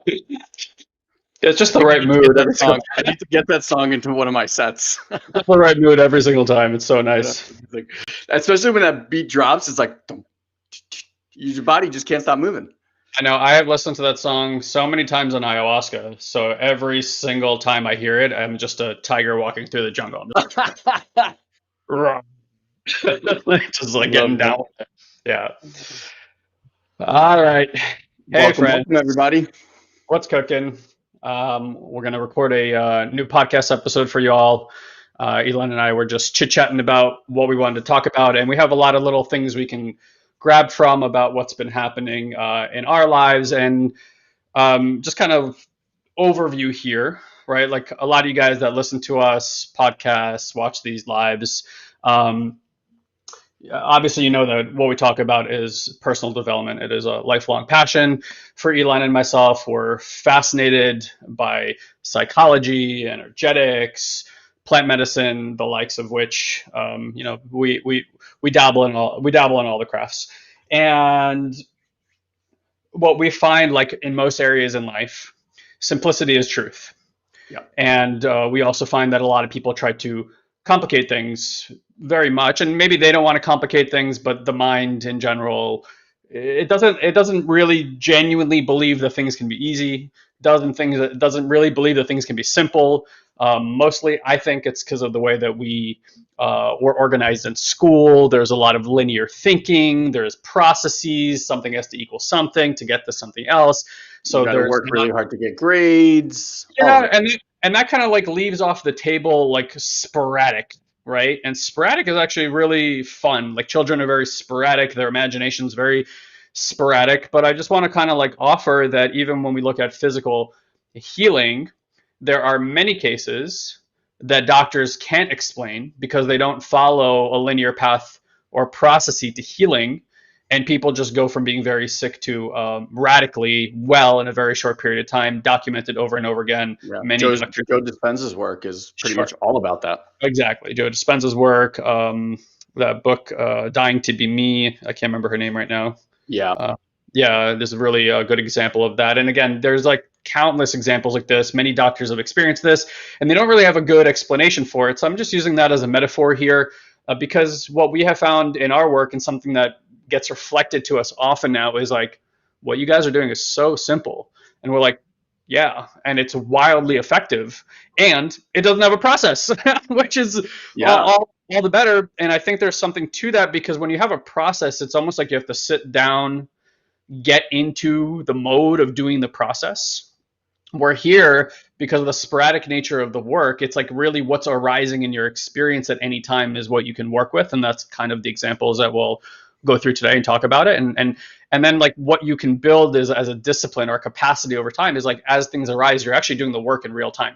It's just the I right need to get mood that every single song. I need to get that song into one of my sets. just the right mood every single time. It's so You know, nice. like, especially when that beat drops, it's like your body just can't stop moving. I know I have listened to that song so many times on ayahuasca. So every single time I hear it, I'm just a tiger walking through the jungle. I'm just like, just like Love getting that. down with it. Yeah. All right. Hey, Welcome, friend. welcome, everybody. What's cooking? We're going to record a new podcast episode for you all. Elon and I were just chit chatting about what we wanted to talk about, and we have a lot of little things we can grab from about what's been happening in our lives, and just kind of overview here, right? Like a lot of you guys that listen to us, podcasts, watch these lives. Um, Obviously, you know that what we talk about is personal development. It is a lifelong passion for Elon and myself. We're fascinated by psychology, energetics, plant medicine, the likes of which, we dabble in all the crafts. And what we find, like in most areas in life, simplicity is truth. Yeah. And we also find that a lot of people try to complicate things very much, and maybe they don't want to complicate things, but the mind in general, it doesn't really genuinely believe that things can be easy. Doesn't really believe that things can be simple. Mostly, I think it's because of the way that we were organized in school. There's a lot of linear thinking. There's processes. Something has to equal something to get to something else. You So got to there's work really hard to get grades, all of yeah, it. and that kind of like leaves off the table like sporadic, right? And sporadic is actually really fun. Like children are very sporadic, their imagination's very sporadic. But I just want to kind of like offer that even when we look at physical healing, there are many cases that doctors can't explain because they don't follow a linear path or processes to healing, and people just go from being very sick to radically well in a very short period of time, documented over and over again. Yeah. Many doctors, Joe Dispenza's work is pretty sure, much all about that. exactly. Joe Dispenza's work, that book, "Dying to Be Me." I can't remember her name right now. Yeah. Uh, yeah, this is really a good example of that. And again, there's like countless examples like this. Many doctors have experienced this, and they don't really have a good explanation for it. So I'm just using that as a metaphor here, because what we have found in our work and something that gets reflected to us often now is like, what you guys are doing is so simple. And we're like, yeah, and it's wildly effective, and it doesn't have a process, which is Yeah. all the better. And I think there's something to that because when you have a process, it's almost like you have to sit down, get into the mode of doing the process. We're here because of the sporadic nature of the work. It's like really what's arising in your experience at any time is what you can work with, and that's kind of the examples that we'll go through today and talk about it. And then like what you can build is as a discipline or a capacity over time is like as things arise, you're actually doing the work in real time.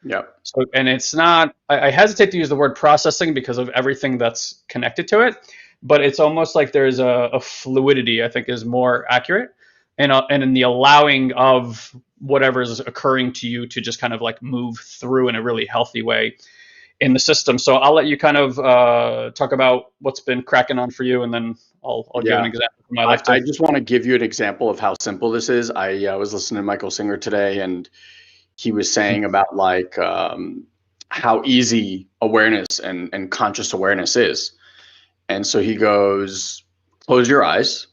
Yeah. So, and it's not, I hesitate to use the word processing because of everything that's connected to it, but it's almost like there's a fluidity, I think is more accurate. And in the allowing of whatever's occurring to you to just kind of like move through in a really healthy way in the system. So I'll let you kind of talk about what's been cracking on for you, and then I'll give an Yeah. example from my life I too. just want to give you an example of how simple this is. I was listening to Michael Singer today, and he was saying about like how easy awareness and conscious awareness is. And so he goes, close your eyes.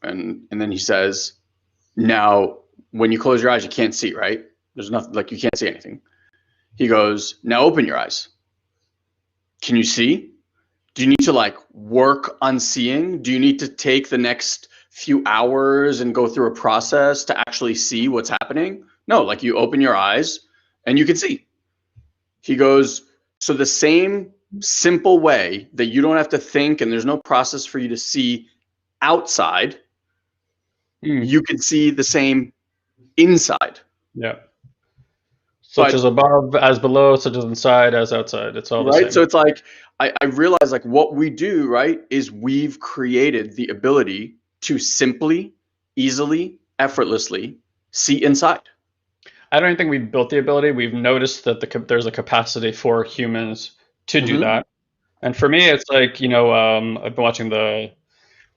And then he says, now, when you close your eyes, you can't see, right? There's nothing, like you can't see anything. He goes, now open your eyes. Can you see? Do you need to like work on seeing? Do you need to take the next few hours and go through a process to actually see what's happening? No, like you open your eyes and you can see. He goes, so the same simple way that you don't have to think and there's no process for you to see outside, you can see the same inside. Yeah. Such But as above, as below, such as inside, as outside. It's all the right, same. so it's like I realize like what we do, right, is we've created the ability to simply, easily, effortlessly see inside. I don't think we've built the ability. We've noticed that there's a capacity for humans to do Mm-hmm. that. And for me, it's like, I've been watching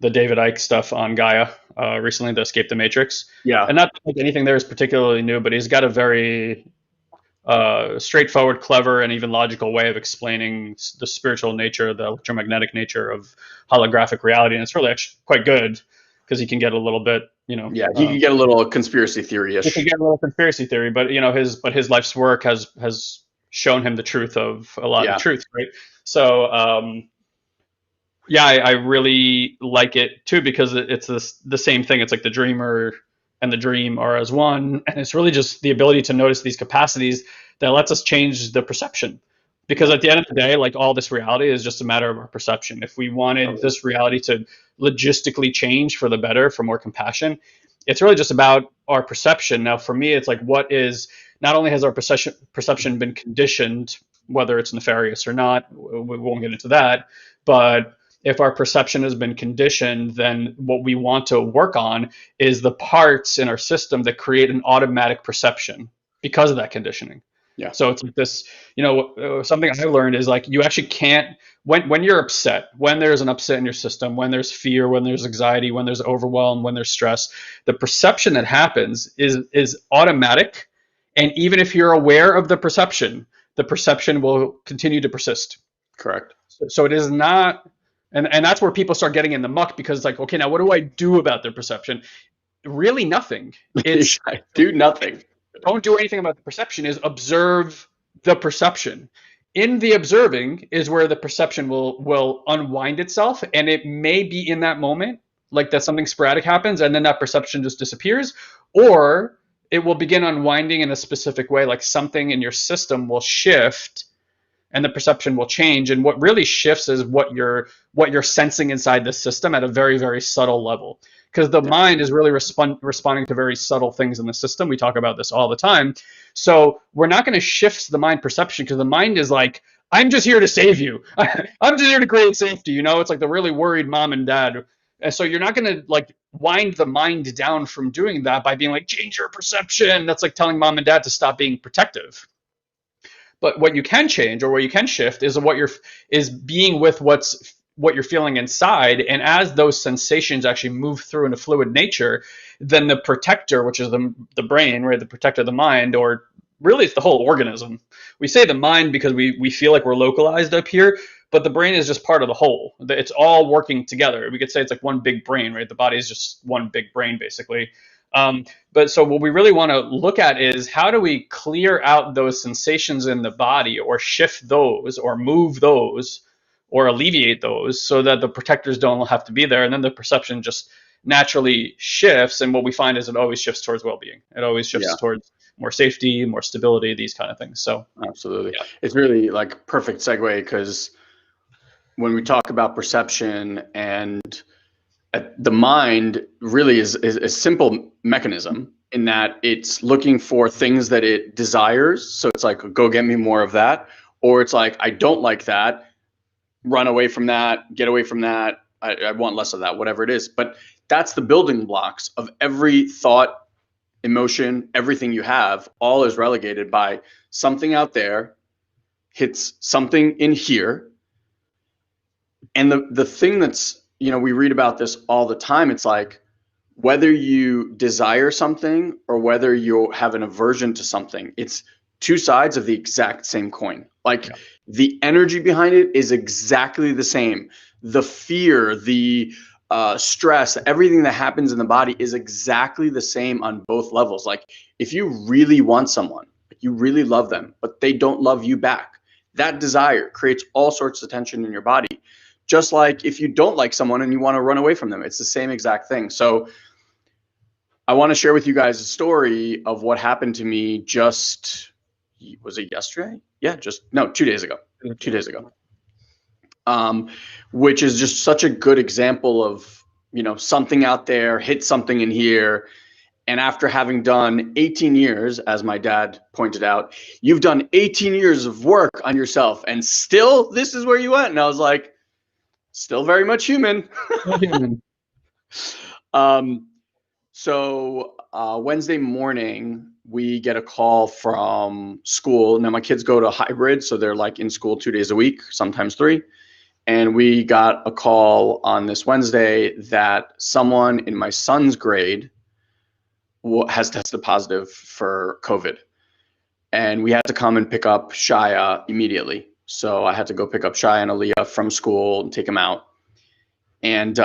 the David Icke stuff on Gaia recently, the Escape the Matrix. Yeah. And not like anything there is particularly new, but he's got a very straightforward, clever, and even logical way of explaining the spiritual nature, the electromagnetic nature of holographic reality, and it's really actually quite good because he can get a little bit, Yeah, he can get a little conspiracy he theory-ish. can get a little conspiracy theory, but his life's work has shown him the truth of a lot of Yeah. truth, right? So yeah, I really like it too because it's the same thing. It's like the dreamer and the dream are as one, and it's really just the ability to notice these capacities that lets us change the perception. Because at the end of the day, like all this reality is just a matter of our perception. If we wanted this reality to logistically change for the better, for more compassion, it's really just about our perception. Now, for me, it's like not only has our perception been conditioned, whether it's nefarious or not, we won't get into that, but if our perception has been conditioned, then what we want to work on is the parts in our system that create an automatic perception because of that conditioning. Yeah. So it's like this, something I learned is like you actually can't, when you're upset, when there's an upset in your system, when there's fear, when there's anxiety, when there's overwhelm, when there's stress, the perception that happens is automatic. And even if you're aware of the perception will continue to persist. Correct. So it is not, and that's where people start getting in the muck because it's like, okay, now what do I do about their perception? Really nothing. It's do nothing. Don't do anything about the perception, is observe the perception. In the observing is where the perception will unwind itself, and it may be in that moment like that something sporadic happens and then that perception just disappears, or it will begin unwinding in a specific way, like something in your system will shift and the perception will change. And what really shifts is what you're sensing inside the system at a very, very subtle level. Because the mind is really responding to very subtle things in the system. We talk about this all the time. So we're not going to shift the mind perception because the mind is like, I'm just here to save you. I'm just here to create safety. It's like the really worried mom and dad. And so you're not going to like wind the mind down from doing that by being like, change your perception. That's like telling mom and dad to stop being protective. But what you can change or what you can shift is being with what you're feeling inside. And as those sensations actually move through in a fluid nature, then the protector, which is the brain, right, the protector of the mind, or really it's the whole organism. We say the mind because we feel like we're localized up here, but the brain is just part of the whole. It's all working together. We could say it's like one big brain, right? The body is just one big brain, basically. But so what we really want to look at is how do we clear out those sensations in the body or shift those or move those or alleviate those so that the protectors don't have to be there. And then the perception just naturally shifts. And what we find is it always shifts towards well-being. It always shifts towards more safety, more stability, these kind of things. So absolutely. Yeah. It's really like perfect segue because when we talk about perception and the mind really is a simple mechanism in that it's looking for things that it desires. So it's like, go get me more of that. Or it's like, I don't like that. Run away from that, get away from that. I want less of that, whatever it is. But that's the building blocks of every thought, emotion, everything you have, all is relegated by something out there hits something in here. And the thing that's, we read about this all the time. It's like whether you desire something or whether you have an aversion to something, it's two sides of the exact same coin. Like the energy behind it is exactly the same. The fear, the stress, everything that happens in the body is exactly the same on both levels. Like if you really want someone, you really love them, but they don't love you back, that desire creates all sorts of tension in your body. Just like if you don't like someone and you want to run away from them, it's the same exact thing. So I want to share with you guys a story of what happened to me was it yesterday? Yeah, 2 days ago. 2 days ago. Which is just such a good example of, something out there hit something in here. And after having done 18 years, as my dad pointed out, you've done 18 years of work on yourself and still this is where you went. And I was like, still very much human. So Wednesday morning, we get a call from school. Now my kids go to hybrid, so they're like in school 2 days a week, sometimes 3. And we got a call on this Wednesday that someone in my son's grade has tested positive for COVID. And we had to come and pick up Shia immediately. So I had to go pick up Shia and Aaliyah from school and take them out. And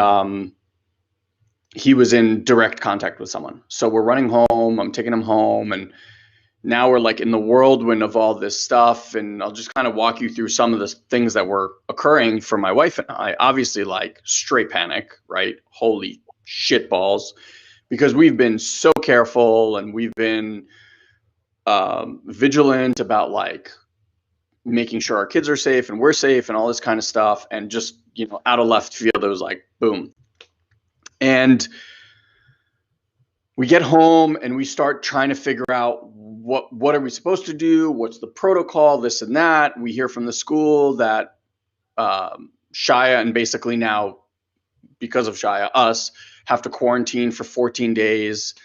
he was in direct contact with someone. So we're running home. I'm taking him home. And now we're like in the whirlwind of all this stuff. And I'll just kind of walk you through some of the things that were occurring for my wife and I. Obviously, like straight panic, right? Holy shit balls. Because we've been so careful and we've been vigilant about like making sure our kids are safe and we're safe and all this kind of stuff. And just, out of left field, it was like, boom. And we get home and we start trying to figure out what are we supposed to do? What's the protocol, this and that. We hear from the school that Shia, and basically now, because of Shia, us, have to quarantine for 14 days.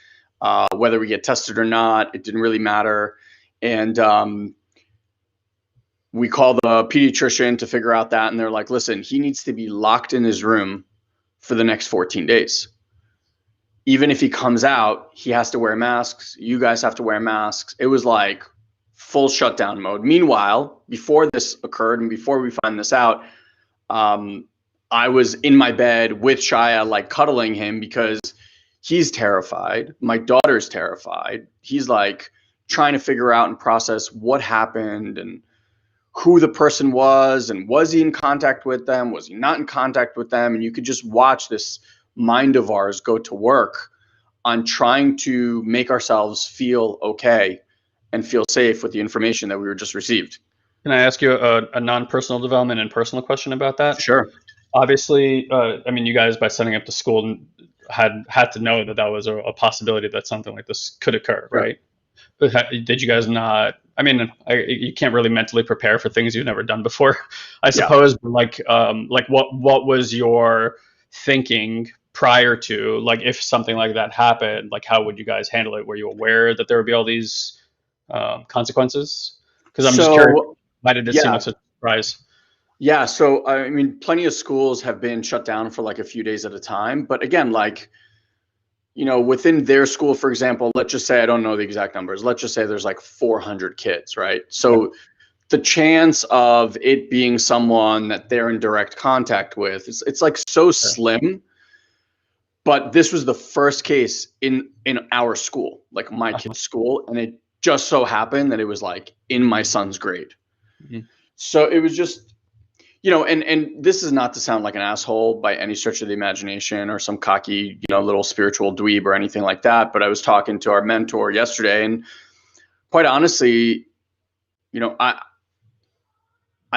Whether we get tested or not, it didn't really matter. And we call the pediatrician to figure out that. And they're like, listen, he needs to be locked in his room for the next 14 days. Even if he comes out, he has to wear masks. You guys have to wear masks. It was like full shutdown mode. Meanwhile, before this occurred and before we find this out, I was in my bed with Shia, like cuddling him because he's terrified. My daughter's terrified. He's like trying to figure out and process what happened and who the person was and was he in contact with them? Was he not in contact with them? And you could just watch this mind of ours go to work on trying to make ourselves feel okay and feel safe with the information that we were just received. Can I ask you a non-personal development and personal question about that? Sure. Obviously, you guys, by setting up the school, had to know that was a possibility that something like this could occur, Sure. right? But did you guys not? You can't really mentally prepare for things you've never done before, I suppose. Yeah. Like what was your thinking prior to, like, if something like that happened, like how would you guys handle it? Were you aware that there would be all these consequences? Because I'm just curious, why did it seem like such a surprise? Yeah, so plenty of schools have been shut down for like a few days at a time. But again, like, within their school, for example, let's just say, I don't know the exact numbers. Let's just say there's like 400 kids, right? So the chance of it being someone that they're in direct contact with, it's like so slim. But this was the first case in our school, like my kid's school, and it just so happened that it was like in my son's grade. Mm-hmm. So it was just, and this is not to sound like an asshole by any stretch of the imagination or some cocky, little spiritual dweeb or anything like that. But I was talking to our mentor yesterday, and quite honestly, I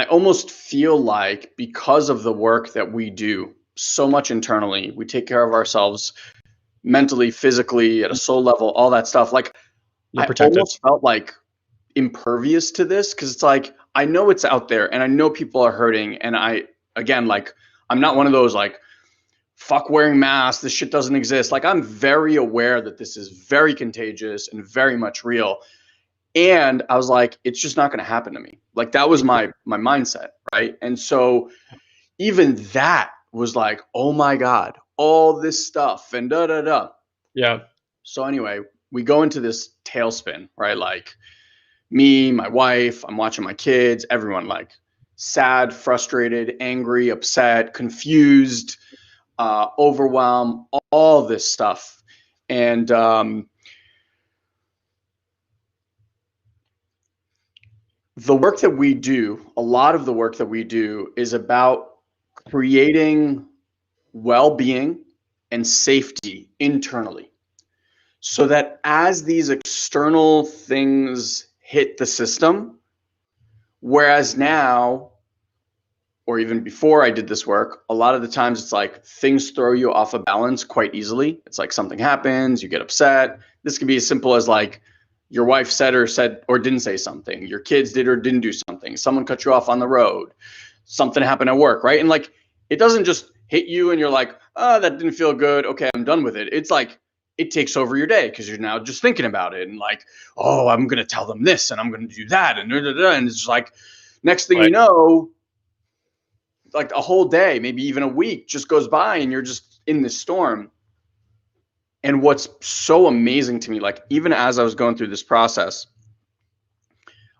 almost feel like, because of the work that we do so much internally, we take care of ourselves mentally, physically, at a soul level, all that stuff. Like, I almost felt like impervious to this, because it's like, I know it's out there and I know people are hurting. And I'm not one of those like, fuck wearing masks, this shit doesn't exist. Like, I'm very aware that this is very contagious and very much real. And I was like, it's just not going to happen to me. Like, that was my mindset, right? And so even that was like, oh my God, all this stuff and da da da. Yeah. So anyway, we go into this tailspin, right? Like, me, my wife, I'm watching my kids, everyone, like, sad, frustrated, angry, upset, confused, overwhelmed, all this stuff. And the work that we do, a lot of the work that we do is about creating well-being and safety internally, so that as these external things hit the system, whereas now, or even before I did this work, a lot of the times it's like things throw you off of balance quite easily. It's like something happens, you get upset. This could be as simple as like your wife said or didn't say something, your kids did or didn't do something, someone cut you off on the road, something happened at work, right? And like, it doesn't just hit you and you're like, oh, that didn't feel good, okay, I'm done with it. It's like, it takes over your day because you're now just thinking about it and like, oh, I'm going to tell them this and I'm going to do that and da, da, da. And it's just like, next thing you know, like a whole day, maybe even a week just goes by and you're just in this storm. And what's so amazing to me, like even as I was going through this process,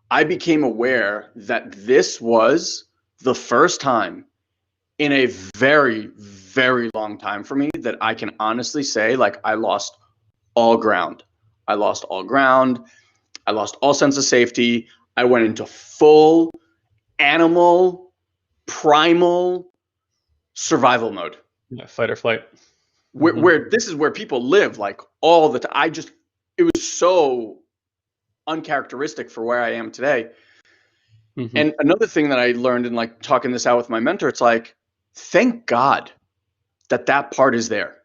I became aware that this was the first time in a very, very long time for me that I can honestly say, like, I lost all ground. I lost all ground. I lost all sense of safety. I went into full animal, primal survival mode. Yeah, fight or flight. Where this is where people live like all the time. It was so uncharacteristic for where I am today. And another thing that I learned in like talking this out with my mentor, it's like, thank God that that part is there.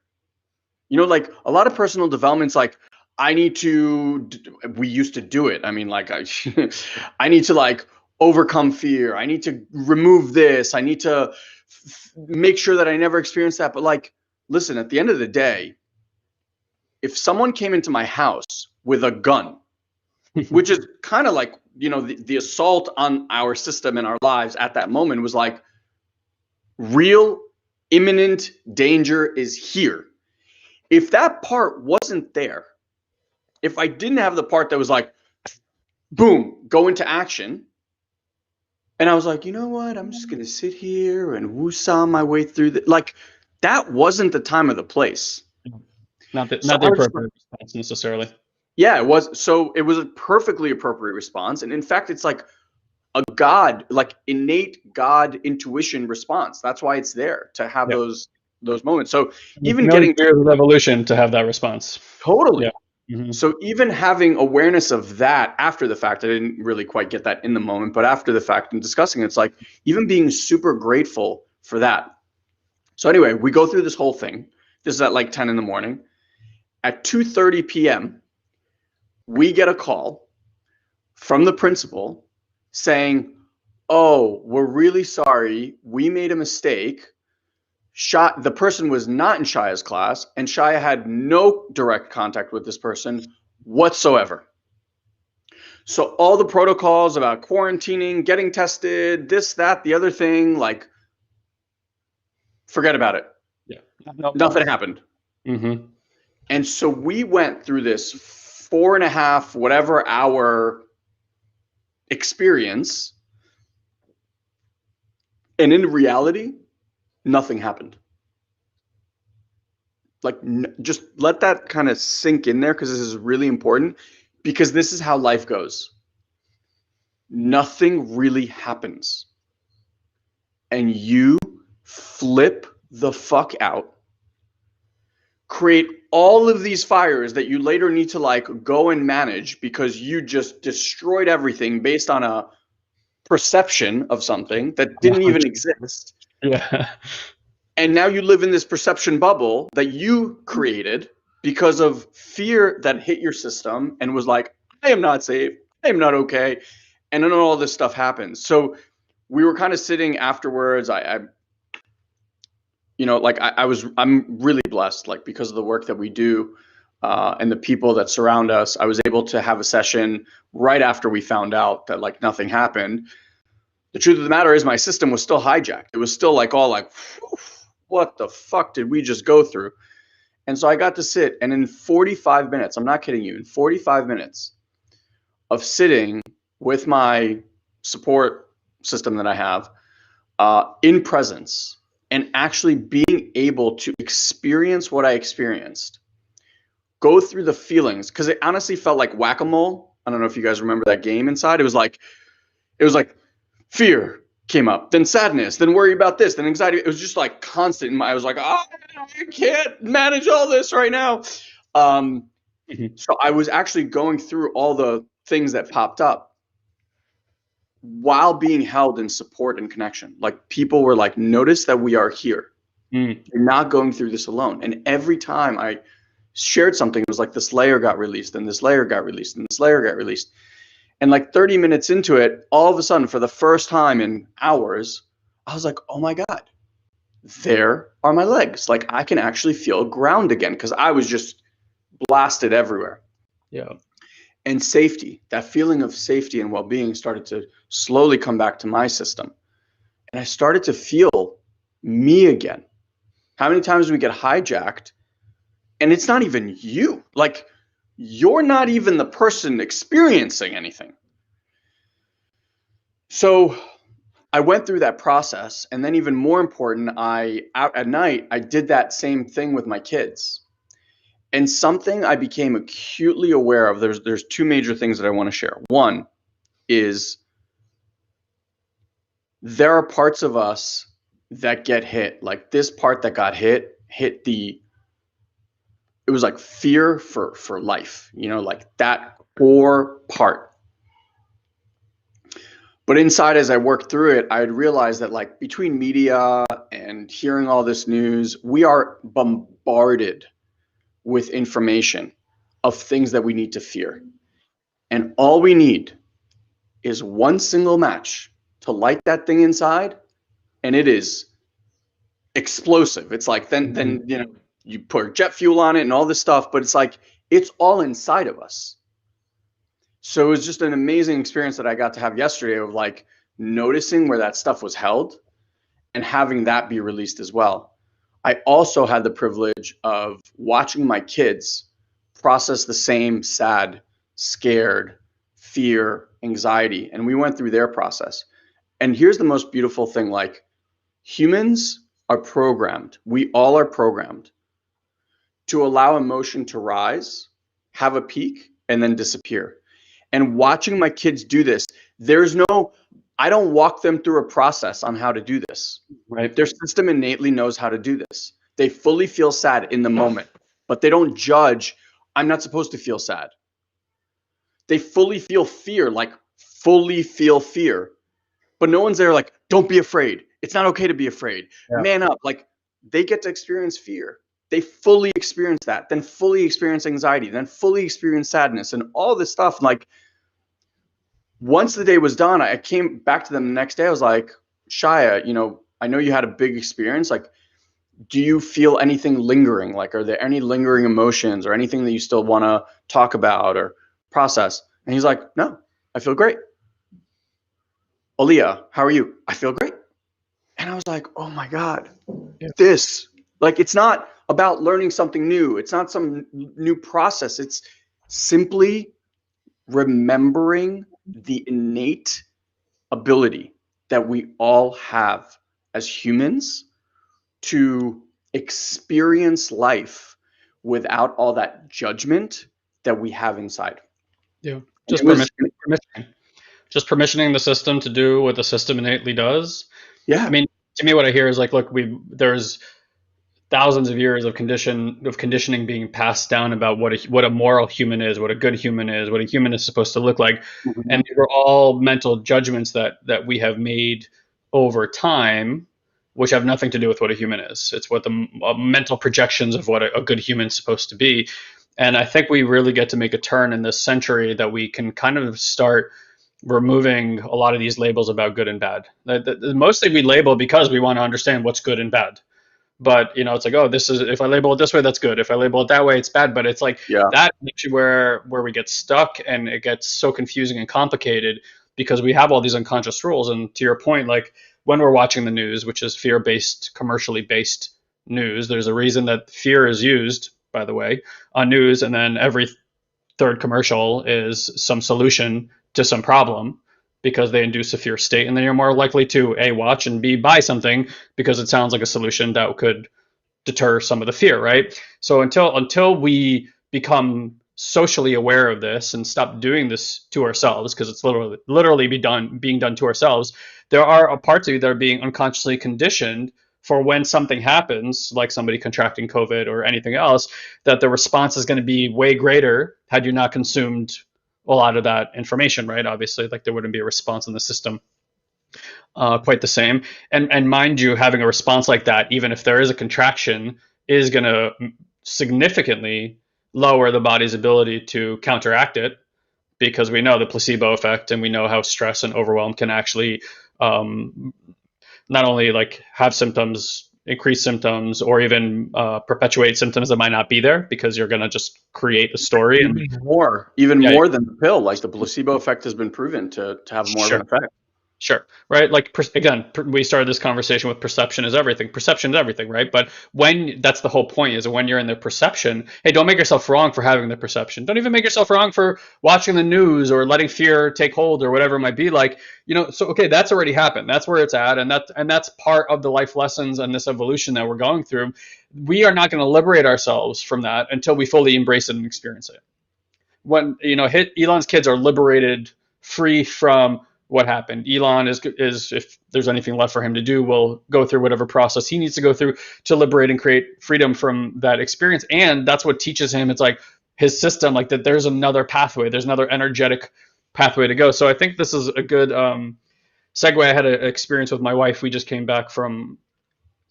You know, like a lot of personal development's like, we used to do it. I mean, like I need to like overcome fear. I need to remove this. I need to make sure that I never experience that. But like, listen, at the end of the day, if someone came into my house with a gun, which is kind of like, you know, the assault on our system and our lives at that moment was like, real imminent danger is here. If that part wasn't there, if I didn't have the part that was like, boom, go into action, and I was like, you know what, I'm just going to sit here and woosah my way through like, that wasn't the time or the place. Not the appropriate response necessarily. Yeah, it was. So it was a perfectly appropriate response. And in fact, it's like a God, like innate God intuition response. That's why it's there, to have those moments. So even getting years of evolution to have that response. Totally. Yeah. So even having awareness of that after the fact, I didn't really quite get that in the moment, but after the fact and discussing it, it's like even being super grateful for that. So anyway, we go through this whole thing. This is at like 10 in the morning. At 2:30 p.m., we get a call from the principal saying, oh, we're really sorry. We made a mistake. The person was not in Shaya's class, and Shaya had no direct contact with this person whatsoever. So all the protocols about quarantining, getting tested, this, that, the other thing, like, forget about it. Yeah. Nothing happened. And so we went through this 4.5 whatever hour experience, and in reality, nothing happened. Like, just let that kind of sink in there, because this is really important, because this is how life goes. Nothing really happens. And you flip the fuck out, create all of these fires that you later need to like go and manage because you just destroyed everything based on a perception of something that didn't even exist. Yeah. And now you live in this perception bubble that you created because of fear that hit your system and was like, I am not safe. I am not okay. And then all this stuff happens. So we were kind of sitting afterwards. I'm really blessed, like, because of the work that we do and the people that surround us. I was able to have a session right after we found out that like nothing happened. The truth of the matter is my system was still hijacked. It was still like all like, what the fuck did we just go through? And so I got to sit, and in 45 minutes, I'm not kidding you, in 45 minutes of sitting with my support system that I have in presence, and actually being able to experience what I experienced, go through the feelings, because it honestly felt like whack-a-mole. I don't know if you guys remember that game inside. It was like fear came up, then sadness, then worry about this, then anxiety. It was just like constant. I was like, oh, I can't manage all this right now. So I was actually going through all the things that popped up while being held in support and connection. Like, people were like, notice that we are here. You're not going through this alone. And every time I shared something, it was like this layer got released, and this layer got released, and this layer got released. And like 30 minutes into it, all of a sudden, for the first time in hours, I was like, oh my God, there are my legs. Like, I can actually feel ground again, because I was just blasted everywhere. Yeah. And safety, that feeling of safety and well-being started to slowly come back to my system. And I started to feel me again? How many times do we get hijacked and it's not even you? Like, you're not even the person experiencing anything. So I went through that process, and then even more important, out at night, I did that same thing with my kids. And something I became acutely aware of, there's two major things that I want to share. One is there are parts of us that get hit. Like this part that got hit it was like fear for life, like that core part. But inside, as I worked through it, I had realized that like between media and hearing all this news, we are bombarded with information of things that we need to fear. And all we need is one single match to light that thing inside, and it is explosive. It's like then you put jet fuel on it and all this stuff, but it's like it's all inside of us. So it was just an amazing experience that I got to have yesterday of like noticing where that stuff was held and having that be released as well. I also had the privilege of watching my kids process the same sad, scared, fear, anxiety, and we went through their process. And here's the most beautiful thing, like humans are programmed, we all are programmed to allow emotion to rise, have a peak, and then disappear. And watching my kids do this, I don't walk them through a process on how to do this. Right. Their system innately knows how to do this. They fully feel sad in the moment, but they don't judge, I'm not supposed to feel sad. They fully feel fear, like fully feel fear. But no one's there like, don't be afraid. It's not okay to be afraid. Yeah. Man up. Like they get to experience fear. They fully experience that, then fully experience anxiety, then fully experience sadness and all this stuff. Like once the day was done, I came back to them the next day. I was like, Shia, I know you had a big experience. Like, do you feel anything lingering? Like, are there any lingering emotions or anything that you still want to talk about or process? And he's like, no, I feel great. Aaliyah, how are you? I feel great. And I was like, oh my God, this, like, it's not about learning something new. It's not some new process. It's simply remembering the innate ability that we all have as humans to experience life without all that judgment that we have inside. Yeah, just permissioning. Just permissioning the system to do what the system innately does. Yeah. I mean, to me, what I hear is like, look, there's thousands of years of conditioning being passed down about what a moral human is, what a good human is, what a human is supposed to look like. Mm-hmm. And these were all mental judgments that we have made over time, which have nothing to do with what a human is. It's what the mental projections of what a good human is supposed to be. And I think we really get to make a turn in this century that we can kind of start removing a lot of these labels about good and bad. Mostly we label because we want to understand what's good and bad. But it's like, oh, this is, if I label it this way, that's good. If I label it that way, it's bad. But it's like that actually where we get stuck, and it gets so confusing and complicated because we have all these unconscious rules. And to your point, like when we're watching the news, which is fear-based, commercially based news, there's a reason that fear is used, by the way, on news, and then every third commercial is some solution to some problem, because they induce a fear state, and then you're more likely to A, watch, and B, buy something because it sounds like a solution that could deter some of the fear, right? So until we become socially aware of this and stop doing this to ourselves, because it's literally being done to ourselves, there are parts of you that are being unconsciously conditioned for when something happens, like somebody contracting COVID or anything else, that the response is going to be way greater had you not consumed a lot of that information, right? Obviously, like there wouldn't be a response in the system quite the same. And mind you, having a response like that, even if there is a contraction, is going to significantly lower the body's ability to counteract it, because we know the placebo effect, and we know how stress and overwhelm can actually not only like have symptoms, increase symptoms, or even perpetuate symptoms that might not be there, because you're going to just create a story. Even more than the pill. Like the placebo effect has been proven to have more of an effect. Sure. Right. Like again, we started this conversation with perception is everything. Perception is everything, right? But when that's the whole point is when you're in the perception, hey, don't make yourself wrong for having the perception. Don't even make yourself wrong for watching the news or letting fear take hold or whatever it might be. Like, so okay, that's already happened. That's where it's at, and that's part of the life lessons and this evolution that we're going through. We are not going to liberate ourselves from that until we fully embrace it and experience it. When Elon's kids are liberated, free from what happened. Elon is if there's anything left for him to do, will go through whatever process he needs to go through to liberate and create freedom from that experience. And that's what teaches him. It's like his system, like that. There's another pathway. There's another energetic pathway to go. So I think this is a good segue. I had an experience with my wife. We just came back from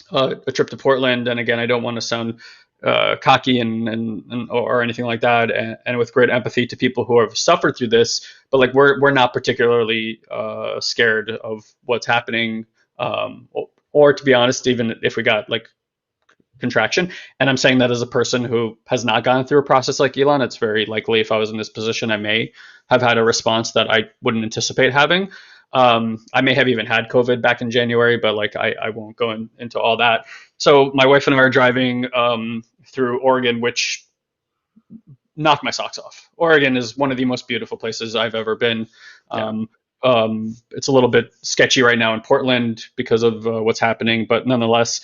a trip to Portland, and again, I don't want to sound cocky and or anything like that, and with great empathy to people who have suffered through this, but like we're not particularly scared of what's happening, or to be honest, even if we got like contraction. And I'm saying that as a person who has not gone through a process like Elon, it's very likely if I was in this position, I may have had a response that I wouldn't anticipate having. I may have even had COVID back in January, but like I won't go into all that. So my wife and I are driving through Oregon, which knocked my socks off. Oregon is one of the most beautiful places I've ever been. Yeah. It's a little bit sketchy right now in Portland because of what's happening, but nonetheless,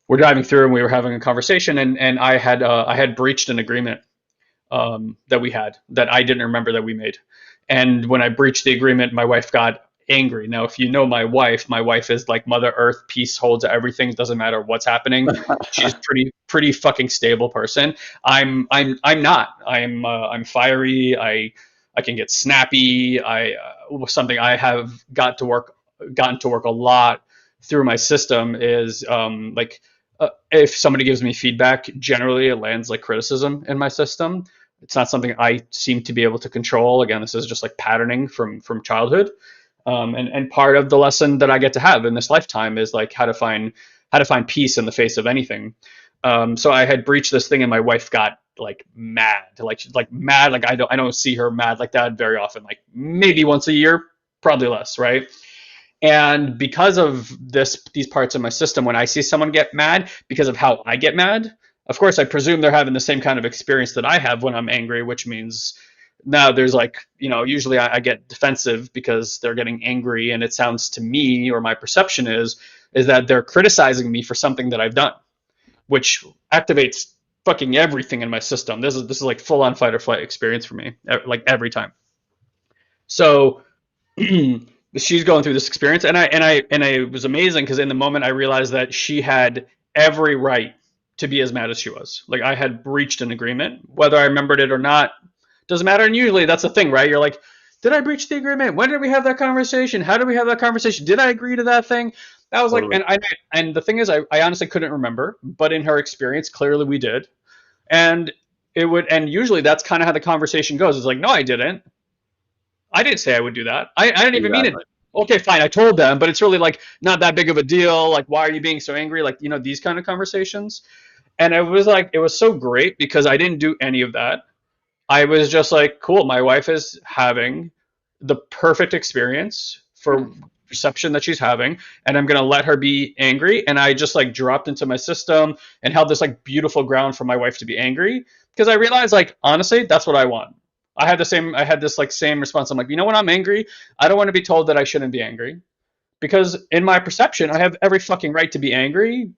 we're driving through and we were having a conversation, and I had breached an agreement that we had that I didn't remember that we made. And when I breached the agreement, my wife got angry. Now, if you know my wife is like Mother Earth, peace holds everything. It doesn't matter what's happening. She's pretty fucking stable person. I'm not. I'm fiery. I can get snappy. Something I have gotten to work a lot through my system is if somebody gives me feedback, generally it lands like criticism in my system. It's not something I seem to be able to control. Again, this is just like patterning from childhood. And part of the lesson that I get to have in this lifetime is like how to find peace in the face of anything. So I had breached this thing, and my wife got like mad, like mad. Like I don't see her mad like that very often. Like maybe once a year, probably less, right? And because of these parts of my system, when I see someone get mad because of how I get mad, of course I presume they're having the same kind of experience that I have when I'm angry, which means now there's like, usually I get defensive because they're getting angry, and it sounds to me, or my perception is that they're criticizing me for something that I've done, which activates fucking everything in my system. This is like full on fight or flight experience for me, like every time. So she's going through this experience, and it was amazing because in the moment I realized that she had every right to be as mad as she was. Like I had breached an agreement, whether I remembered it or not doesn't matter. And usually that's the thing, right? You're like, did I breach the agreement? When did we have that conversation? How did we have that conversation? Did I agree to that thing? That was Totally. like, and the thing is, I honestly couldn't remember, but in her experience, clearly we did. And and usually that's kind of how the conversation goes. It's like, no, I didn't. I didn't say I would do that. I didn't even mean it. Exactly. Okay, fine. I told them, but it's really like not that big of a deal. Like, why are you being so angry? Like, these kind of conversations. And it was so great because I didn't do any of that. I was just like, cool, my wife is having the perfect experience for perception that she's having, and I'm going to let her be angry. And I just like dropped into my system and held this like beautiful ground for my wife to be angry, because I realized, like, honestly, that's what I want. I had this like same response. I'm like, when I'm angry, I don't want to be told that I shouldn't be angry, because in my perception, I have every fucking right to be angry,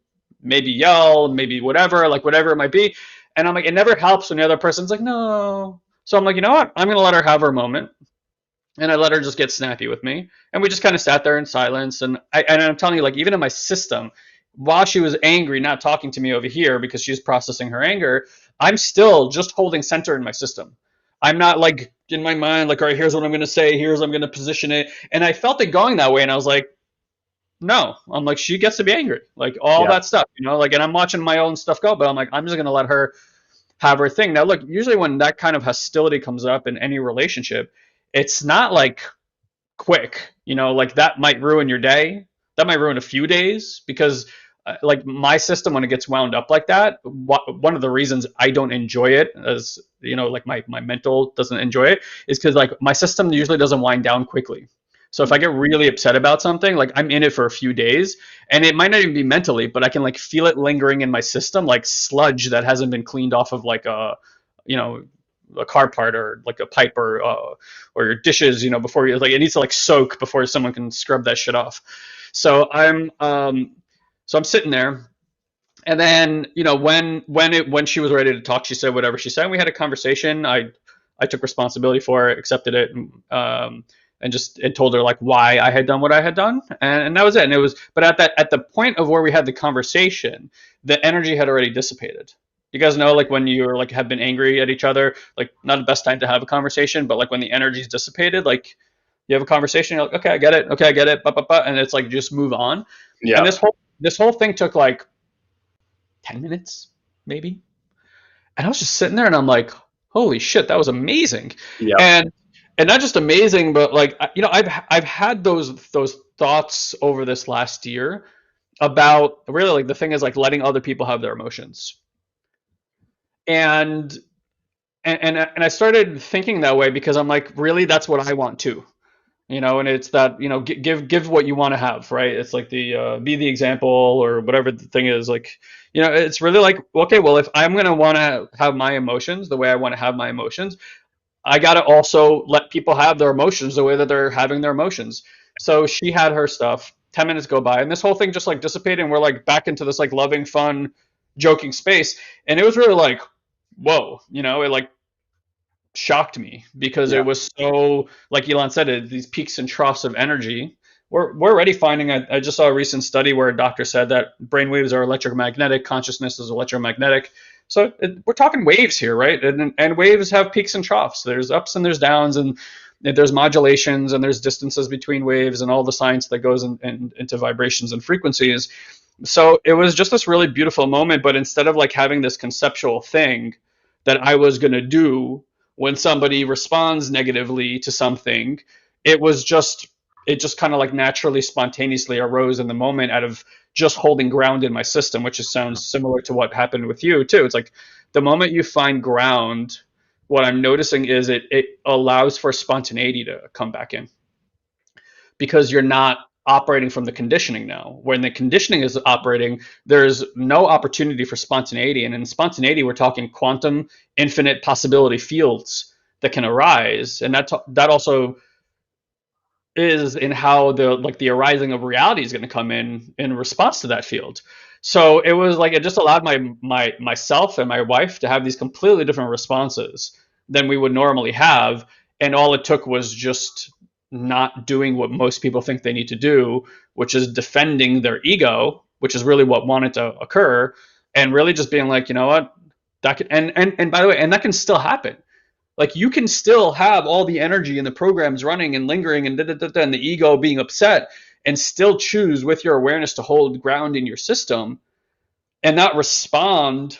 maybe yell, maybe whatever, like whatever it might be. And I'm like, it never helps when the other person's like, no. So I'm like, you know what? I'm going to let her have her moment. And I let her just get snappy with me. And we just kind of sat there in silence. And I'm telling you, like, even in my system, while she was angry, not talking to me over here because she's processing her anger, I'm still just holding center in my system. I'm not like in my mind, like, all right, here's what I'm going to say. Here's how I'm going to position it. And I felt it going that way. And I was like, no, I'm like, she gets to be angry, like all Yeah. that stuff, like, and I'm watching my own stuff go, but I'm like, I'm just going to let her have her thing. Now, look, usually when that kind of hostility comes up in any relationship, it's not like quick, like that might ruin your day. That might ruin a few days, because like my system, when it gets wound up like that, one of the reasons I don't enjoy it, as like my mental doesn't enjoy it, is because like my system usually doesn't wind down quickly. So if I get really upset about something, like I'm in it for a few days, and it might not even be mentally, but I can like feel it lingering in my system, like sludge that hasn't been cleaned off of like a, you know, a car part or like a pipe or your dishes, before you like it needs to like soak before someone can scrub that shit off. So I'm sitting there, and then when she was ready to talk, she said whatever she said. And we had a conversation. I took responsibility for it, accepted it, and just and told her like why I had done what I had done, and that was it. And it was, but at the point of where we had the conversation, the energy had already dissipated. You guys know, like when you're like have been angry at each other, like not the best time to have a conversation, but like when the energy's dissipated, like you have a conversation, you're like, okay, I get it, and it's like just move on. And Yeah. this whole thing took like 10 minutes, maybe. And I was just sitting there and I'm like, holy shit, that was amazing. Yeah. And not just amazing, but like I've had those thoughts over this last year about really like the thing is like letting other people have their emotions. And and I started thinking that way because I'm like, really, that's what I want too. And it's that give what you want to have, right? It's like the be the example or whatever the thing is, like it's really like, okay, well, if I'm going to want to have my emotions the way I want to have my emotions, I got to also let people have their emotions the way that they're having their emotions. So she had her stuff, 10 minutes go by, and this whole thing just like dissipated, and we're like back into this like loving, fun, joking space. And it was really like, whoa, it like shocked me because Yeah. it was so, like Elon said, these peaks and troughs of energy. We're already finding. I just saw a recent study where a doctor said that brainwaves are electromagnetic, consciousness is electromagnetic. So we're talking waves here, right? And waves have peaks and troughs. There's ups and there's downs, and there's modulations, and there's distances between waves, and all the science that goes into vibrations and frequencies. So it was just this really beautiful moment. But instead of like having this conceptual thing that I was going to do when somebody responds negatively to something, it was just it just kind of like naturally spontaneously arose in the moment out of just holding ground in my system, which sounds similar to what happened with you too. It's like the moment you find ground, what I'm noticing is it allows for spontaneity to come back in, because you're not operating from the conditioning now. When the conditioning is operating, there's no opportunity for spontaneity. And in spontaneity, we're talking quantum, infinite possibility fields that can arise. And that also is in how the arising of reality is going to come in response to that field. So it was like it just allowed myself and my wife to have these completely different responses than we would normally have. And all it took was just not doing what most people think they need to do, which is defending their ego, which is really what wanted to occur, and really just being like, you know what, that can, and by the way, and that can still happen. Like you can still have all the energy and the programs running and lingering and and the ego being upset, and still choose with your awareness to hold ground in your system and not respond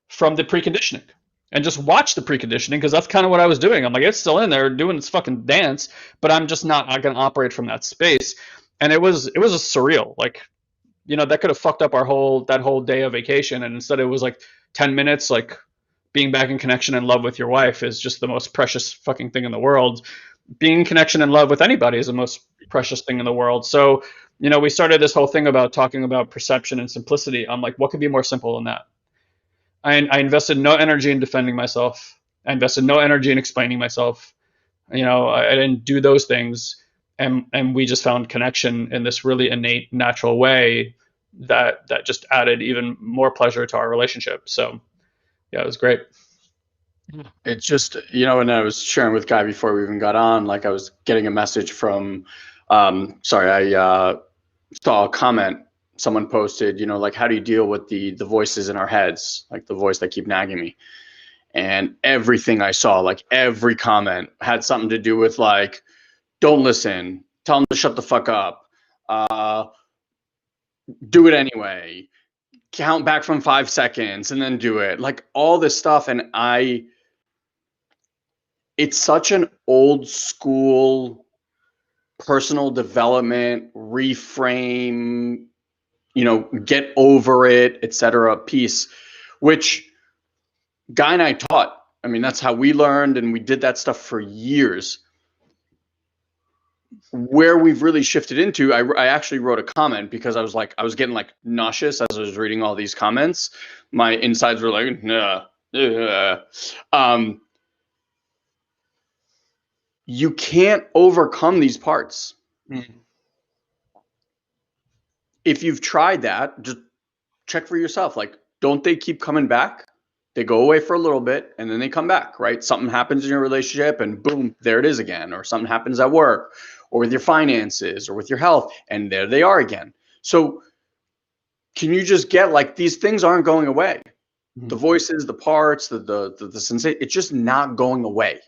from the preconditioning, and just watch the preconditioning, because that's kind of what I was doing. I'm like, it's still in there doing its fucking dance, but I'm just not going to operate from that space. And it was a surreal, like, that could have fucked up that whole day of vacation. And instead it was like 10 minutes, like being back in connection and love with your wife is just the most precious fucking thing in the world. Being in connection and love with anybody is the most precious thing in the world. So, we started this whole thing about talking about perception and simplicity. I'm like, what could be more simple than that? I invested no energy in defending myself. I invested no energy in explaining myself. I didn't do those things, and we just found connection in this really innate, natural way that just added even more pleasure to our relationship. So yeah, it was great. It's just, and I was sharing with Guy before we even got on, like I was getting a message from, sorry, I saw a comment someone posted, like, how do you deal with the voices in our heads, like the voice that keep nagging me? And everything I saw, like every comment had something to do with like, don't listen, tell them to shut the fuck up, uh, do it anyway, count back from 5 seconds and then do it, like all this stuff. And it's such an old school personal development, reframe, get over it, etc. piece, which Guy and I taught. I mean, that's how we learned, and we did that stuff for years. Where we've really shifted into, I actually wrote a comment because I was getting like nauseous as I was reading all these comments. My insides were like, nah. You can't overcome these parts. Mm. If you've tried that, just check for yourself. Like, don't they keep coming back? They go away for a little bit and then they come back, right? Something happens in your relationship and boom, there it is again. Or something happens at work or with your finances or with your health and there they are again. So can you just get like these things aren't going away? The Mm. voices, the parts, the sensation, it's just not going away.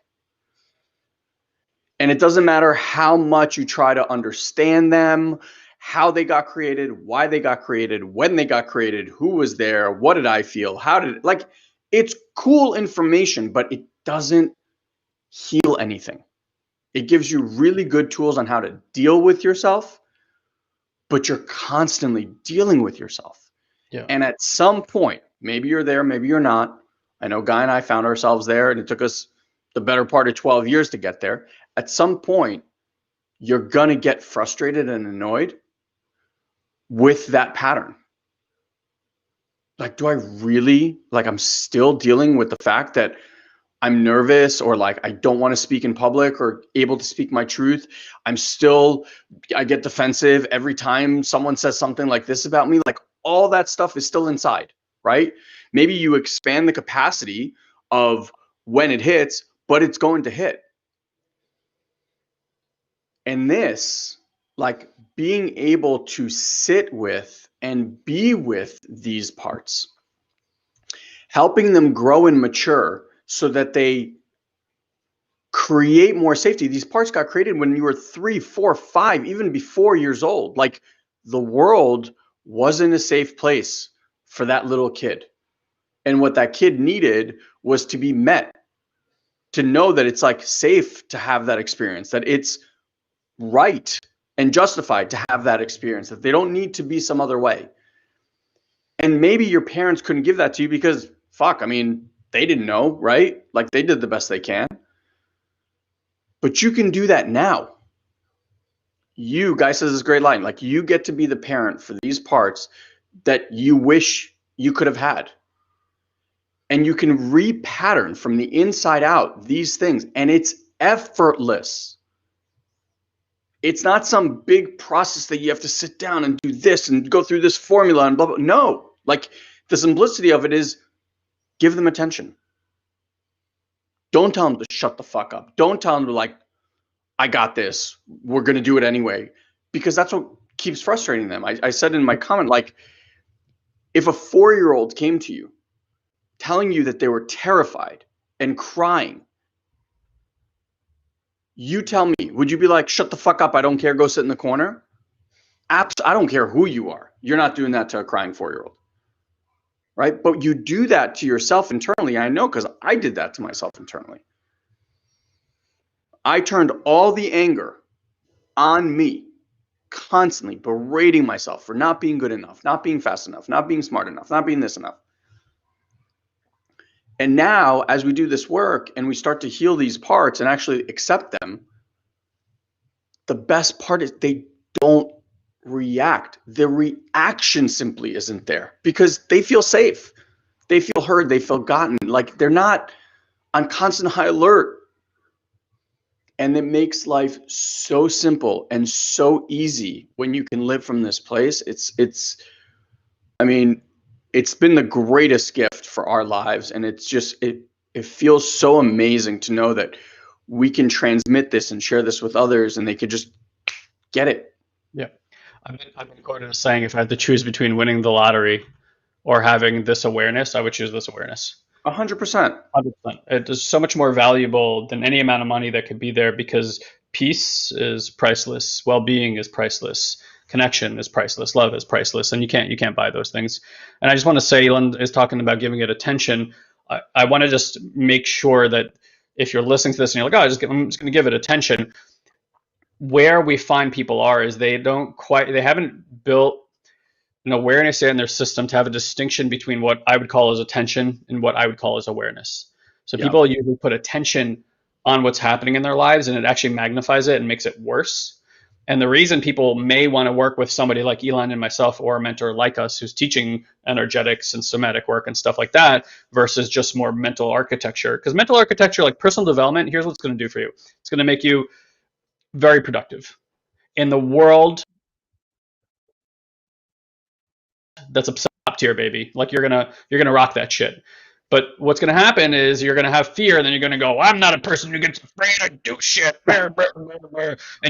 And it doesn't matter how much you try to understand them, how they got created, why they got created, when they got created, who was there, what did I feel, how did it, like, it's cool information, but it doesn't heal anything. It gives you really good tools on how to deal with yourself, but you're constantly dealing with yourself. Yeah. And at some point, maybe you're there, maybe you're not. I know Guy and I found ourselves there, and it took us the better part of 12 years to get there. At some point, you're going to get frustrated and annoyed with that pattern. Like, do I really, like, I'm still dealing with the fact that I'm nervous or like I don't want to speak in public or able to speak my truth. I get defensive every time someone says something like this about me. Like, all that stuff is still inside, right? Maybe you expand the capacity of when it hits, but it's going to hit. And this, like, being able to sit with and be with these parts, helping them grow and mature so that they create more safety. These parts got created when you were 3, 4, 5, even before years old. Like, the world wasn't a safe place for that little kid. And what that kid needed was to be met, to know that it's like safe to have that experience, that it's right and justified to have that experience, that they don't need to be some other way. And maybe your parents couldn't give that to you because, fuck, I mean, they didn't know, right? Like, they did the best they can. But you can do that now. You, Guy says this great line, like, you get to be the parent for these parts that you wish you could have had. And you can repattern from the inside out these things, and it's effortless. It's not some big process that you have to sit down and do this and go through this formula and blah, blah. No, like, the simplicity of it is give them attention. Don't tell them to shut the fuck up. Don't tell them to, like, I got this. We're going to do it anyway. Because that's what keeps frustrating them. I said in my comment, like, if a 4-year-old came to you telling you that they were terrified and crying, you tell me, would you be like, shut the fuck up, I don't care, go sit in the corner? I don't care who you are. You're not doing that to a crying 4-year-old, right? But you do that to yourself internally. I know, because I did that to myself internally. I turned all the anger on me, constantly berating myself for not being good enough, not being fast enough, not being smart enough, not being this enough. And now, as we do this work and we start to heal these parts and actually accept them, the best part is they don't react. The reaction simply isn't there because they feel safe. They feel heard. They feel gotten. Like, they're not on constant high alert. And it makes life so simple and so easy when you can live from this place. I mean, it's been the greatest gift for our lives. And it's just, it feels so amazing to know that we can transmit this and share this with others and they could just get it. Yeah. I've been quoted as saying if I had to choose between winning the lottery or having this awareness, I would choose this awareness. 100%. 100%. It is so much more valuable than any amount of money that could be there because peace is priceless, well-being is priceless, connection is priceless, love is priceless, and you can't buy those things. And I just want to say, Elon is talking about giving it attention. I want to just make sure that if you're listening to this and you're like, oh, I'm just going to give it attention. Where we find people are is they haven't built an awareness in their system to have a distinction between what I would call as attention and what I would call as awareness. So Yeah. people usually put attention on what's happening in their lives, and it actually magnifies it and makes it worse. And the reason people may want to work with somebody like Elon and myself, or a mentor like us who's teaching energetics and somatic work and stuff like that, versus just more mental architecture. Because mental architecture, like personal development, here's what it's going to do for you. It's going to make you very productive in the world that's a top tier, baby. Like you're gonna rock that shit. But what's gonna happen is you're gonna have fear, and then you're gonna go, I'm not a person who gets afraid. I do shit, and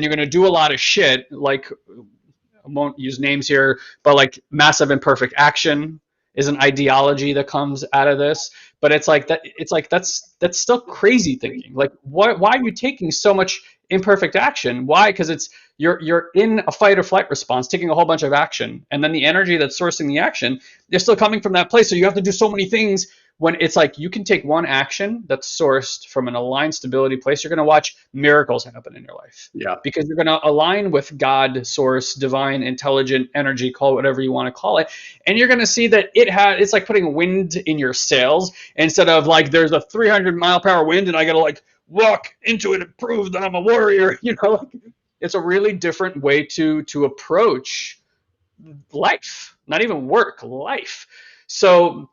you're gonna do a lot of shit. Like, I won't use names here, but like massive imperfect action is an ideology that comes out of this. But it's like that. It's like that's still crazy thinking. Like, why are you taking so much imperfect action? Why? Because it's you're in a fight or flight response, taking a whole bunch of action, and then the energy that's sourcing the action is still coming from that place. So you have to do so many things. When it's like you can take one action that's sourced from an aligned stability place, you're going to watch miracles happen in your life. Yeah. Because you're going to align with God, source, divine, intelligent energy, call it whatever you want to call it. And you're going to see that it's like putting wind in your sails, instead of like there's a 300-mile-per-hour wind and I got to like walk into it and prove that I'm a warrior. It's a really different way to approach life, not even work, life. So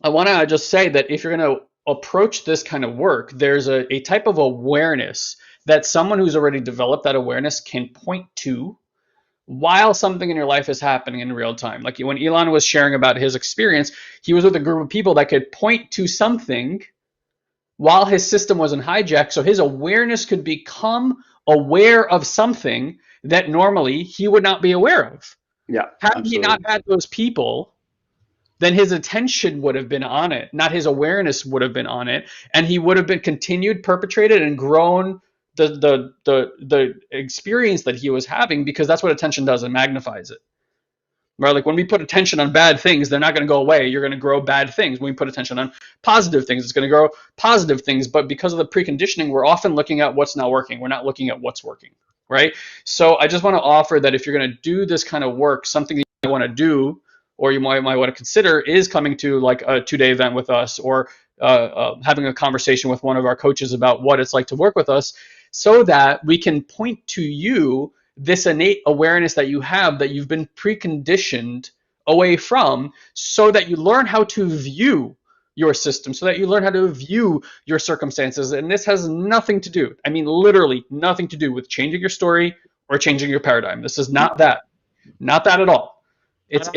I want to just say that if you're going to approach this kind of work, there's a type of awareness that someone who's already developed that awareness can point to while something in your life is happening in real time. Like when Elon was sharing about his experience, he was with a group of people that could point to something while his system was in hijack, so his awareness could become aware of something that normally he would not be aware of. Yeah. Had he not had those people, then his attention would have been on it, not his awareness would have been on it, and he would have been continued, perpetrated, and grown the experience that he was having, because that's what attention does, it magnifies it. Right? Like when we put attention on bad things, they're not going to go away. You're going to grow bad things. When we put attention on positive things, it's going to grow positive things. But because of the preconditioning, we're often looking at what's not working. We're not looking at what's working, right? So I just want to offer that if you're going to do this kind of work, something that you want to do, or you might want to consider, is coming to like a 2-day event with us, or having a conversation with one of our coaches about what it's like to work with us, so that we can point to you this innate awareness that you have, that you've been preconditioned away from, so that you learn how to view your system, so that you learn how to view your circumstances. And this has nothing to do, I mean, literally nothing to do with changing your story or changing your paradigm. This is not that at all. It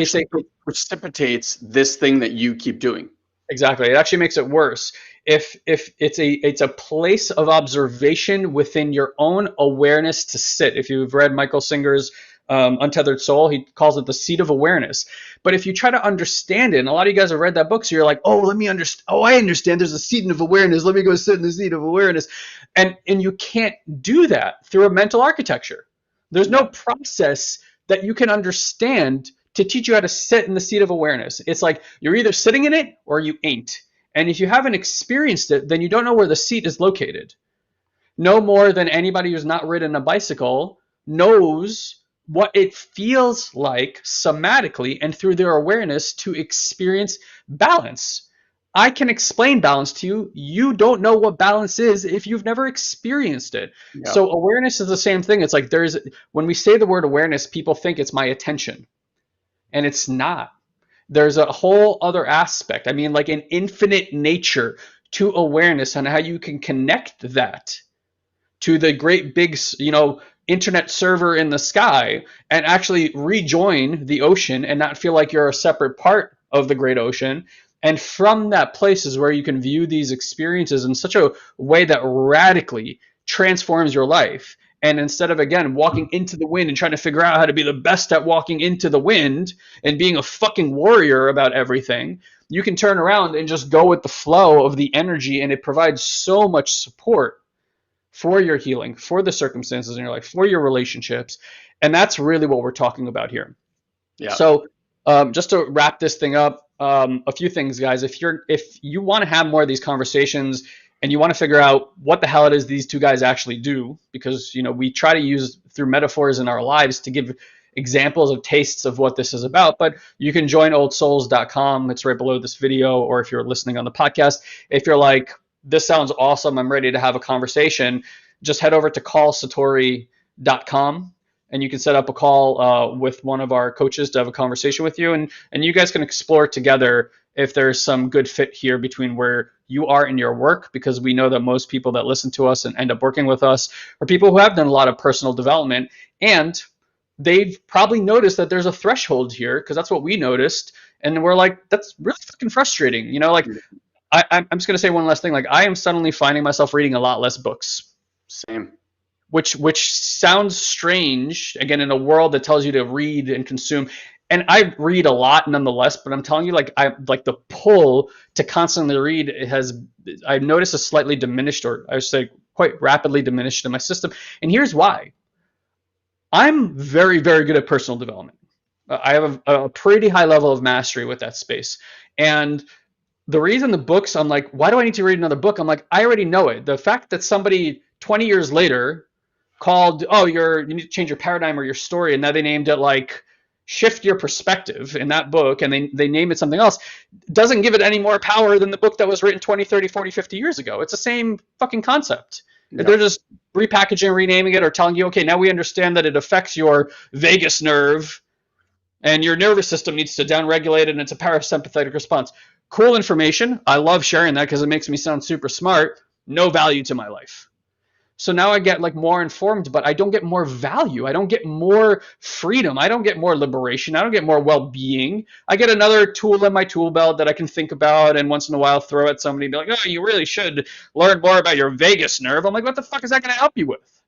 precipitates this thing that you keep doing. Exactly. It actually makes it worse. If it's a place of observation within your own awareness to sit. If you've read Michael Singer's Untethered Soul, he calls it the seat of awareness. But if you try to understand it, and a lot of you guys have read that book, so you're like, oh, let me understand. Oh, I understand. There's a seat of awareness. Let me go sit in the seat of awareness. And you can't do that through a mental architecture. There's no process that you can understand to teach you how to sit in the seat of awareness. It's like you're either sitting in it or you ain't. And if you haven't experienced it, then you don't know where the seat is located. No more than anybody who's not ridden a bicycle knows what it feels like somatically and through their awareness to experience balance. I can explain balance to you. You don't know what balance is if you've never experienced it. Yeah. So awareness is the same thing. It's like when we say the word awareness, people think it's my attention. And it's not. There's a whole other aspect. I mean, like an infinite nature to awareness, and how you can connect that to the great big, internet server in the sky, and actually rejoin the ocean and not feel like you're a separate part of the great ocean. And from that place is where you can view these experiences in such a way that radically transforms your life. And instead of, again, walking into the wind and trying to figure out how to be the best at walking into the wind and being a fucking warrior about everything, you can turn around and just go with the flow of the energy, and it provides so much support for your healing, for the circumstances in your life, for your relationships. And that's really what we're talking about here. Yeah. So just to wrap this thing up, a few things, guys. If you want to have more of these conversations, and you want to figure out what the hell it is these two guys actually do, because we try to use through metaphors in our lives to give examples of tastes of what this is about. But you can join oldsouls.com. It's right below this video, or if you're listening on the podcast, if you're like, this sounds awesome. I'm ready to have a conversation. Just head over to callsatori.com and you can set up a call with one of our coaches to have a conversation with you. And you guys can explore together if there's some good fit here between where you are in your work, because we know that most people that listen to us and end up working with us are people who have done a lot of personal development, and they've probably noticed that there's a threshold here, because that's what we noticed. And we're like, that's really fucking frustrating. You know, like I'm just going to say one last thing. Like, I am suddenly finding myself reading a lot less books. Same. Which sounds strange, again, in a world that tells you to read and consume. And I read a lot nonetheless, but I'm telling you, like, I like the pull to constantly read I've noticed a slightly diminished, or I would say quite rapidly diminished in my system. And here's why. I'm very, very good at personal development. I have a pretty high level of mastery with that space. And the reason the books, I'm like, why do I need to read another book? I'm like, I already know it. The fact that somebody 20 years later called, oh, you need to change your paradigm or your story, and now they named it like Shift Your Perspective in that book, and they name it something else, doesn't give it any more power than the book that was written 20, 30, 40, 50 years ago. It's the same fucking concept. Yep. They're just repackaging, renaming it, or telling you, okay, now we understand that it affects your vagus nerve and your nervous system needs to downregulate, and it's a parasympathetic response. Cool information. I love sharing that because it makes me sound super smart. No value to my life. So now I get like more informed, but I don't get more value. I don't get more freedom. I don't get more liberation. I don't get more well-being. I get another tool in my tool belt that I can think about and once in a while throw at somebody and be like, oh, you really should learn more about your vagus nerve. I'm like, what the fuck is that going to help you with?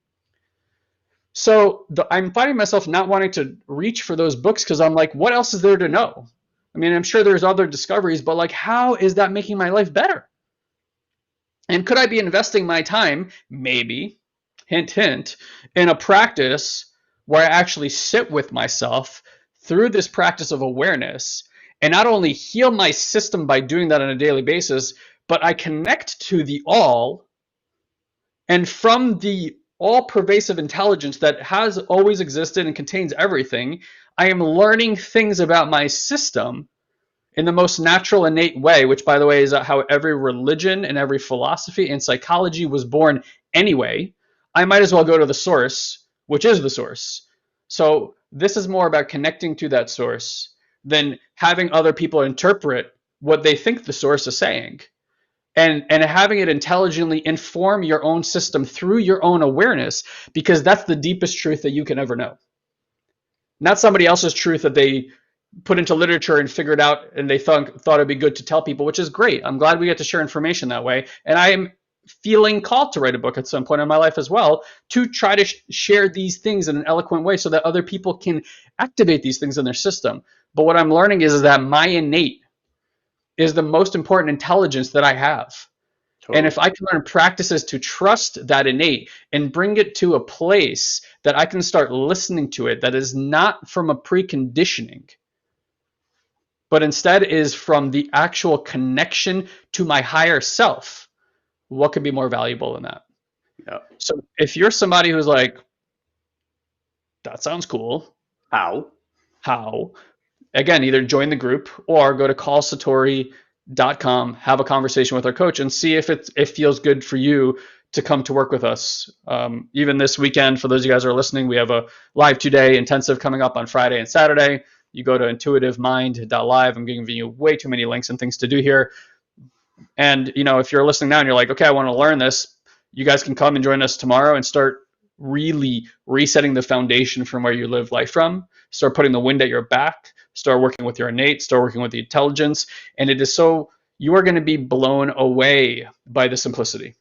So I'm finding myself not wanting to reach for those books because I'm like, what else is there to know? I mean, I'm sure there's other discoveries, but like, how is that making my life better? And could I be investing my time, maybe, hint, hint, in a practice where I actually sit with myself through this practice of awareness and not only heal my system by doing that on a daily basis, but I connect to the all, and from the all-pervasive intelligence that has always existed and contains everything, I am learning things about my system in the most natural, innate way, which, by the way, is how every religion and every philosophy and psychology was born anyway. I might as well go to the source, which is the source. So this is more about connecting to that source than having other people interpret what they think the source is saying. And having it intelligently inform your own system through your own awareness, because that's the deepest truth that you can ever know. Not somebody else's truth that they put into literature and figured out and they thought it'd be good to tell people, which is great. I'm glad we get to share information that way. And I am feeling called to write a book at some point in my life as well, to try to share these things in an eloquent way so that other people can activate these things in their system. But what I'm learning is that my innate is the most important intelligence that I have. Totally. And if I can learn practices to trust that innate and bring it to a place that I can start listening to it, that is not from a preconditioning, but instead is from the actual connection to my higher self, what could be more valuable than that? Yeah. So if you're somebody who's like, that sounds cool. How? Again, either join the group or go to callsatori.com, have a conversation with our coach and see if it feels good for you to come to work with us. Even this weekend, for those of you guys who are listening, we have a live 2-day intensive coming up on Friday and Saturday. You go to intuitivemind.live. I'm giving you way too many links and things to do here. And, you know, if you're listening now and you're like, okay, I want to learn this, you guys can come and join us tomorrow and start really resetting the foundation from where you live life from. Start putting the wind at your back. Start working with your innate. Start working with the intelligence. And it is so, you are going to be blown away by the simplicity.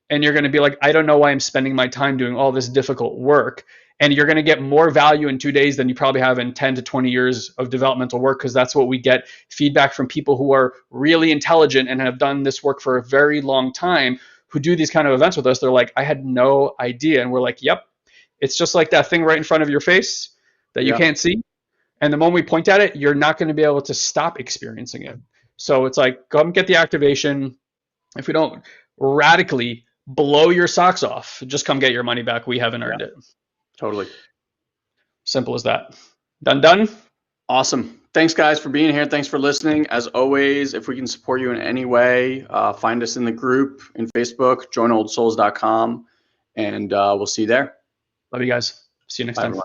And you're going to be like, I don't know why I'm spending my time doing all this difficult work. And you're going to get more value in 2 days than you probably have in 10 to 20 years of developmental work, because that's what we get feedback from people who are really intelligent and have done this work for a very long time, who do these kind of events with us. They're like, I had no idea. And we're like, yep, it's just like that thing right in front of your face that you can't see. And the moment we point at it, you're not going to be able to stop experiencing it. So it's like, come get the activation. If we don't radically blow your socks off, just come get your money back. We haven't earned it. Totally. Simple as that. Done. Awesome. thanks guys for being here. Thanks for listening. As always, if we can support you in any way, find us in the group in Facebook, joinoldsouls.com, and we'll see you there. Love you guys. See you next time. Everyone.